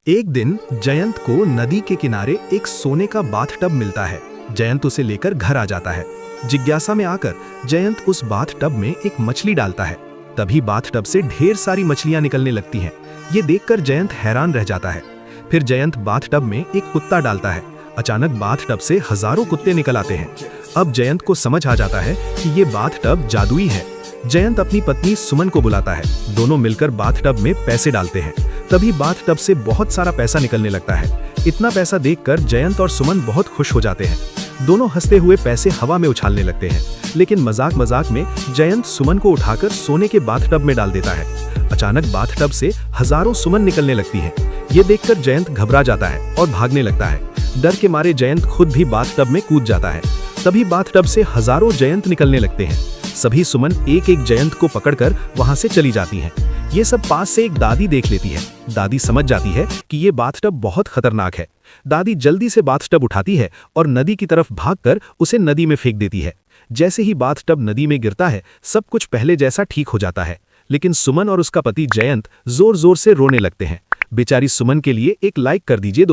एक दिन जयंत को नदी के किनारे एक सोने का बाथटब मिलता है। जयंत उसे लेकर घर आ जाता है। जिज्ञासा में आकर जयंत उस बाथटब में एक मछली डालता है। तभी बाथटब से ढेर सारी मछलियां निकलने लगती हैं। ये देखकर जयंत हैरान रह जाता है। फिर जयंत बाथटब में एक कुत्ता डालता है। अचानक बाथटब से हजारों कुत्ते निकल आते हैं। अब जयंत को समझ आ जाता है कि ये बाथटब जादुई है। जयंत अपनी पत्नी सुमन को बुलाता है। दोनों मिलकर बाथटब में पैसे डालते हैं। तभी बाथटब से बहुत सारा पैसा निकलने लगता है। इतना पैसा देखकर जयंत और सुमन बहुत खुश हो जाते हैं। दोनों हंसते हुए पैसे हवा में उछालने लगते हैं। लेकिन मजाक मजाक में जयंत सुमन को उठाकर सोने के बाथटब में डाल देता है। अचानक बाथटब से हजारों सुमन निकलने लगती हैं। ये देखकर जयंत घबरा जाता है और भागने लगता है। डर के मारे जयंत खुद भी बाथटब में कूद जाता है। तभी बाथटब से हजारों जयंत निकलने लगते हैं। सभी सुमन एक एक जयंत को पकड़कर वहां से चली जाती हैं। ये सब पास से एक दादी देख लेती है। दादी समझ जाती है कि ये बाथटब बहुत खतरनाक है। दादी जल्दी से बाथटब उठाती है और नदी की तरफ भागकर उसे नदी में फेंक देती है। जैसे ही बाथटब नदी में गिरता है, सब कुछ पहले जैसा ठीक हो जाता है। लेकिन सुमन और उसका पति जयंत जोर जोर से रोने लगते हैं। बेचारी सुमन के लिए एक लाइक कर दीजिए दोस्तों।